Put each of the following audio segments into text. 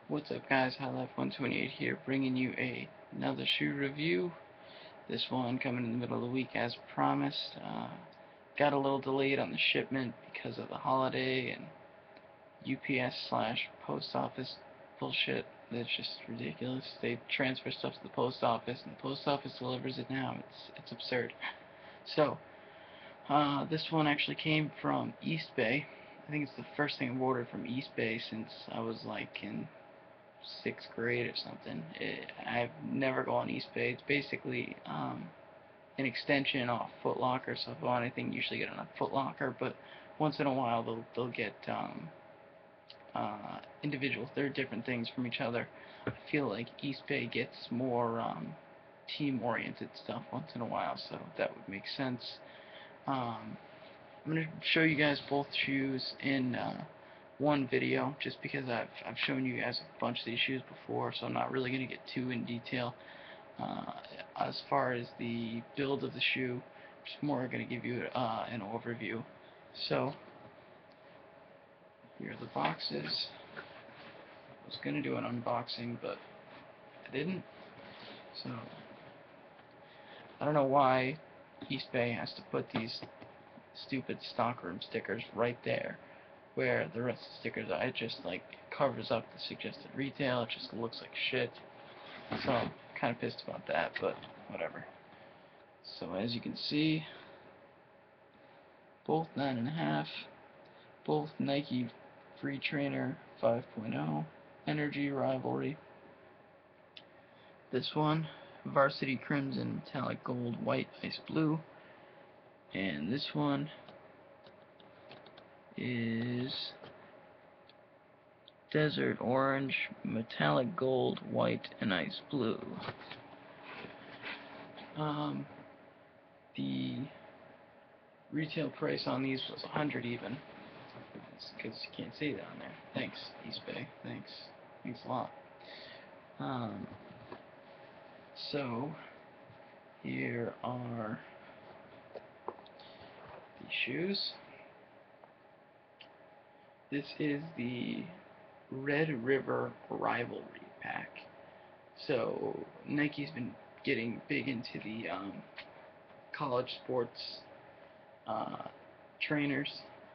What's up guys, HighLife128 here, bringing you another shoe review. This one coming in the middle of the week as promised. Got a little delayed on the shipment because of the holiday and UPS slash post office bullshit. That's just ridiculous. They transfer stuff to the post office and the post office delivers it now. It's absurd. So, this one actually came from East Bay. I think it's the first thing I've ordered from East Bay since I was like in 6th grade or something. I've never gone East Bay. It's basically an extension off Foot Locker, so if I want anything, usually get on a Foot Locker, but once in a while they'll get individuals. They're different things from each other. I feel like East Bay gets more team-oriented stuff once in a while, so that would make sense. I'm going to show you guys both shoes in one video, just because I've shown you guys a bunch of these shoes before, so I'm not really going to get too in detail as far as the build of the shoe. Just more going to give you an overview. So here are the boxes. I was going to do an unboxing, but I didn't. So I don't know why East Bay has to put these stupid stockroom stickers right there where the rest of the stickers are. It just like covers up the suggested retail. It just looks like shit. So I'm kind of pissed about that, but whatever. So as you can see, both 9.5, both Nike Free Trainer 5.0, Energy Rivalry. This one, Varsity Crimson Metallic Gold White Ice Blue. And this one is Desert Orange, Metallic Gold, White, and Ice Blue. The retail price on these was $100 even. Because you can't see that on there. Thanks, East Bay. Thanks. Thanks a lot. So, here are the shoes. This is the Red River Rivalry pack. So Nike's been getting big into the college sports trainers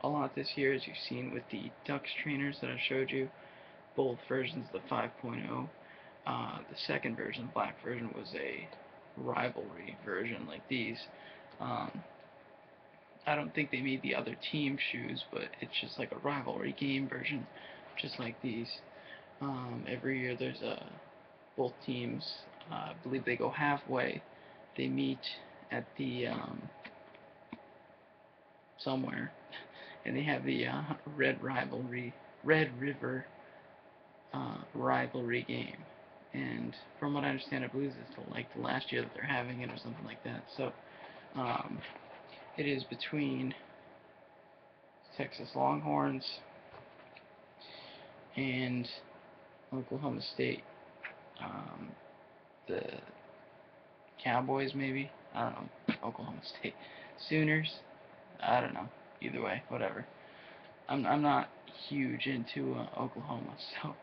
a lot this year, as you've seen with the Ducks trainers that I showed you. Both versions of the 5.0. The second version, the black version, was a rivalry version like these. I don't think they made the other team shoes, but it's just like a rivalry game version, just like these. Every year there's both teams, I believe they go halfway. They meet at the somewhere, and they have the Red River Rivalry game. And from what I understand, I believe it's like the last year that they're having it or something like that. So it is between Texas Longhorns and Oklahoma State. The Cowboys, maybe? I don't know. Oklahoma State. Sooners? I don't know. Either way, whatever. I'm not huge into Oklahoma, so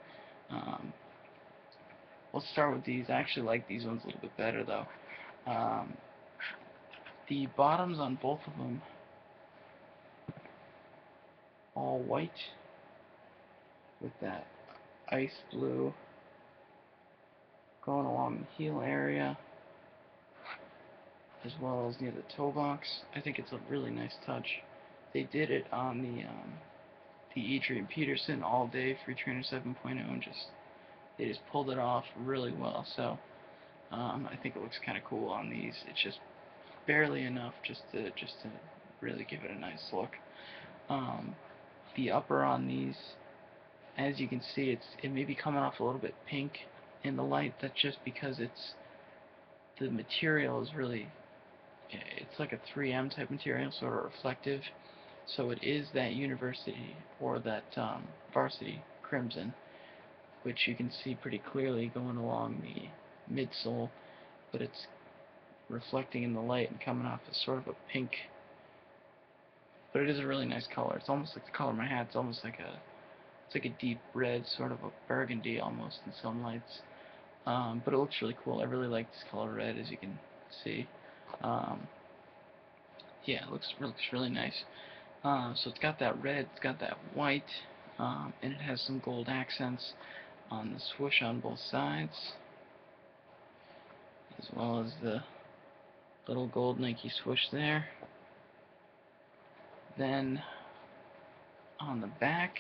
let's start with these. I actually like these ones a little bit better, though. Um, the bottoms on both of them, all white, with that ice blue going along the heel area, as well as near the toe box. I think it's a really nice touch. They did it on the Adrian Peterson All Day Free Trainer 7.0, and they just pulled it off really well. So I think it looks kind of cool on these. It's just barely enough just to really give it a nice look. The upper on these, as you can see, it may be coming off a little bit pink in the light. That's just because the material is really, it's like a 3M type material, sort of reflective. So it is that university or that varsity crimson, which you can see pretty clearly going along the midsole, but it's reflecting in the light and coming off as sort of a pink. But it is a really nice color. It's almost like the color of my hat. It's almost like It's like a deep red, sort of a burgundy almost in some lights. But it looks really cool. I really like this color red, as you can see. Um, yeah, it looks really nice. So it's got that red, it's got that white, and it has some gold accents on the swoosh on both sides, as well as the little gold Nike swoosh there. Then on the back,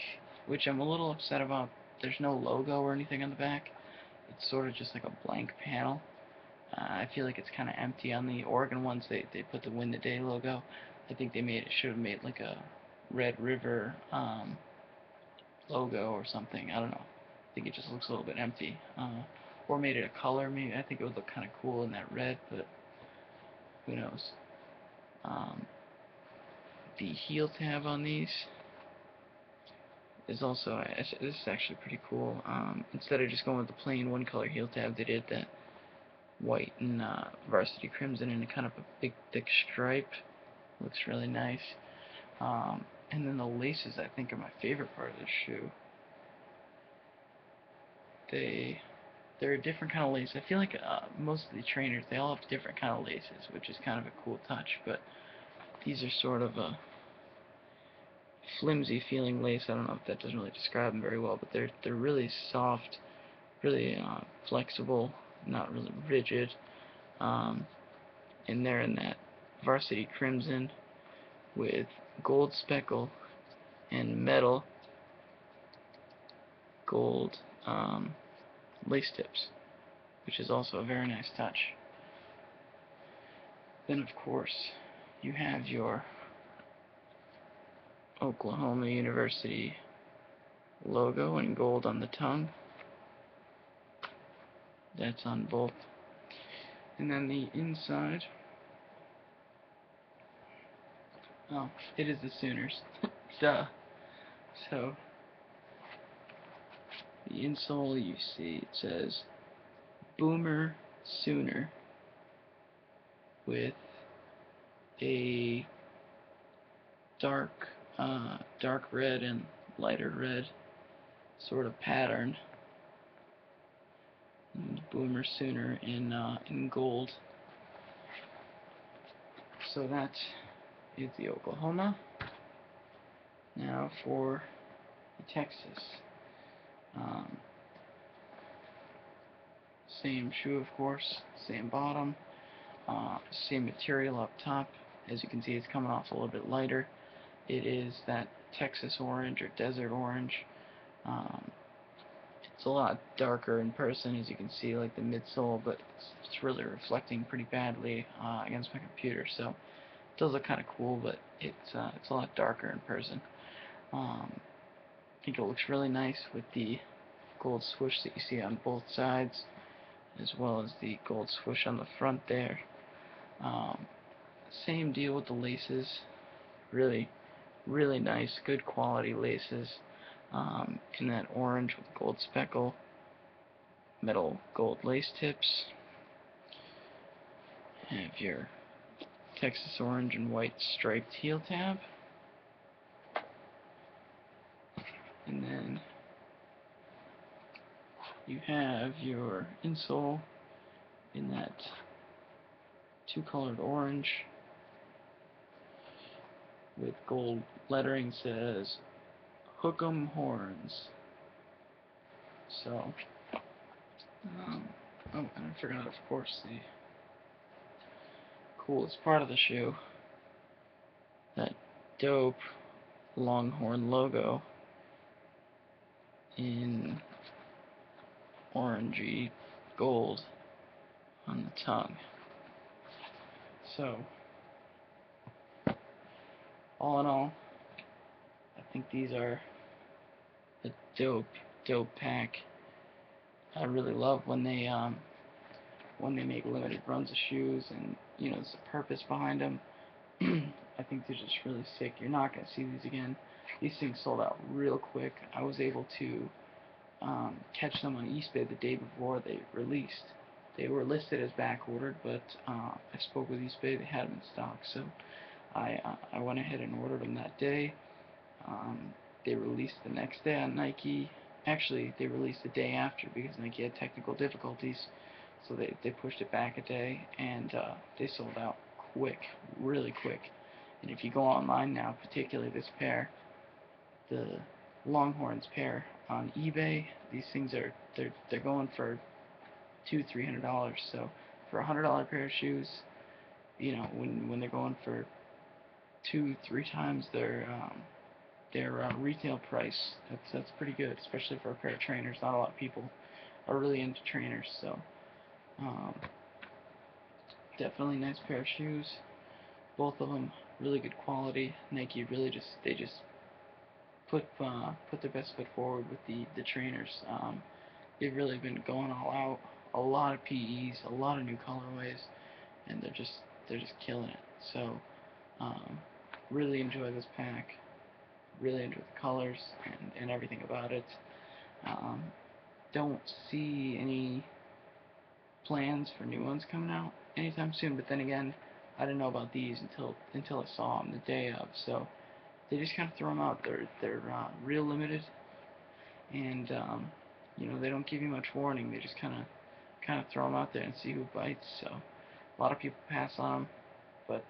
which I'm a little upset about, there's no logo or anything on the back. It's sort of just like a blank panel. I feel like it's kind of empty on the Oregon ones. They put the Win the Day logo. I think they should have made like a Red River logo or something. I don't know. I think it just looks a little bit empty. Or made it a color. Maybe I think it would look kind of cool in that red, but who knows. Um, the heel tab on these is also, this is actually pretty cool. Instead of just going with the plain one color heel tab, they did that white and varsity crimson in a kind of a big thick stripe. Looks really nice. And then the laces, I think, are my favorite part of this shoe. They're a different kind of lace. I feel like most of the trainers, they all have different kind of laces, which is kind of a cool touch, but these are sort of a flimsy feeling lace. I don't know if that doesn't really describe them very well, but they're really soft, really flexible, not really rigid, and they're in that varsity crimson with gold speckle and metal gold lace tips, which is also a very nice touch. Then, of course, you have your Oklahoma University logo in gold on the tongue. That's on both. And then the inside, oh, it is the Sooners. Duh. So, the insole you see, it says Boomer Sooner with a dark red and lighter red sort of pattern. And Boomer Sooner in gold. So that is the Oklahoma. Now for the Texas. Same shoe, of course, same bottom, same material up top. As you can see, it's coming off a little bit lighter. It is that Texas orange or desert orange. Um, it's a lot darker in person, as you can see, like the midsole, but it's really reflecting pretty badly against my computer. So it does look kind of cool, but it's a lot darker in person. I think it looks really nice with the gold swoosh that you see on both sides, as well as the gold swoosh on the front there. Same deal with the laces. Really, really nice, good quality laces. In that orange with gold speckle, metal gold lace tips. Have your Texas orange and white striped heel tab. And then you have your insole in that two-colored orange with gold lettering, says Hook 'em Horns. So, oh, and I forgot, of course, the coolest part of the shoe, that dope Longhorn logo in orangey gold on the tongue. So, all in all, I think these are a dope pack. I really love when they make limited runs of shoes, and there's a purpose behind them. I think they're just really sick. You're not gonna see these again. These things sold out real quick. I was able to catch them on eBay the day before they released. They were listed as back ordered, but I spoke with eBay. They had them in stock, so I went ahead and ordered them that day. they released the next day on Nike. Actually, they released the day after because Nike had technical difficulties, so they pushed it back a day, and they sold out quick, really quick. And if you go online now, particularly this pair, the Longhorns pair on eBay, these things are they're going for $200-300. So for $100 pair of shoes, you know, when they're going for 2-3 times their retail price, that's pretty good, especially for a pair of trainers. Not a lot of people are really into trainers, so um, definitely nice pair of shoes. Both of them really good quality. Nike really just put their best foot forward with the trainers. They've really been going all out. A lot of PEs, a lot of new colorways, and they're just killing it. So really enjoy this pack. Really enjoy the colors and everything about it. Um, don't see any plans for new ones coming out anytime soon. But then again, I didn't know about these until I saw them the day of. So they just kind of throw them out. They're real limited, and you know, they don't give you much warning. They just kind of throw them out there and see who bites. So a lot of people pass on them, but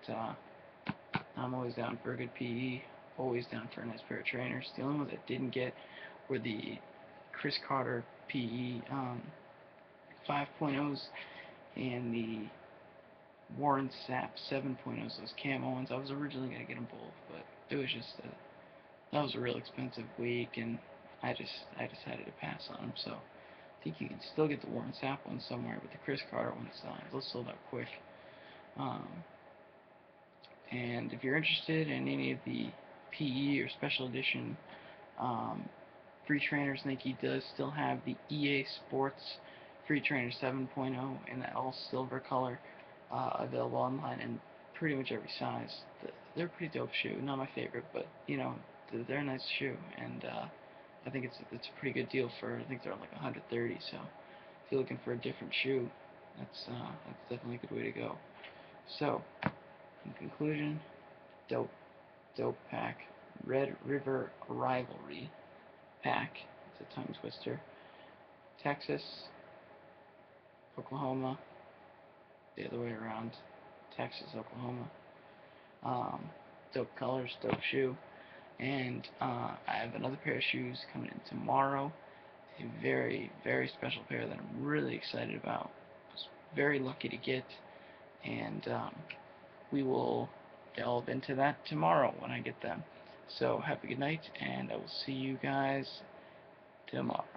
I'm always down for a good PE. Always down for a nice pair of trainers. The only ones I didn't get were the Chris Carter PE 5.0s and the Warren Sapp 7.0s, those camo ones. I was originally going to get them both, but it was just that was a real expensive week, and I decided to pass on them. So I think you can still get the Warren Sapp one somewhere, but the Chris Carter ones, those sold out quick. Um, and if you're interested in any of the PE or special edition um, free trainers, Nike does still have the EA Sports Free Trainer 7.0 in that all silver color available online in pretty much every size. They're a pretty dope shoe. Not my favorite, but you know, they're a nice shoe, and I think it's a pretty good deal for. I think they're like 130. So if you're looking for a different shoe, that's definitely a good way to go. So in conclusion, dope pack. Red River Rivalry pack. It's a tongue twister. Texas, Oklahoma, the other way around. Texas, Oklahoma. Dope colors, dope shoe. And I have another pair of shoes coming in tomorrow. A very, very special pair that I'm really excited about. I was very lucky to get. And we will delve into that tomorrow when I get them. So have a good night, and I will see you guys tomorrow.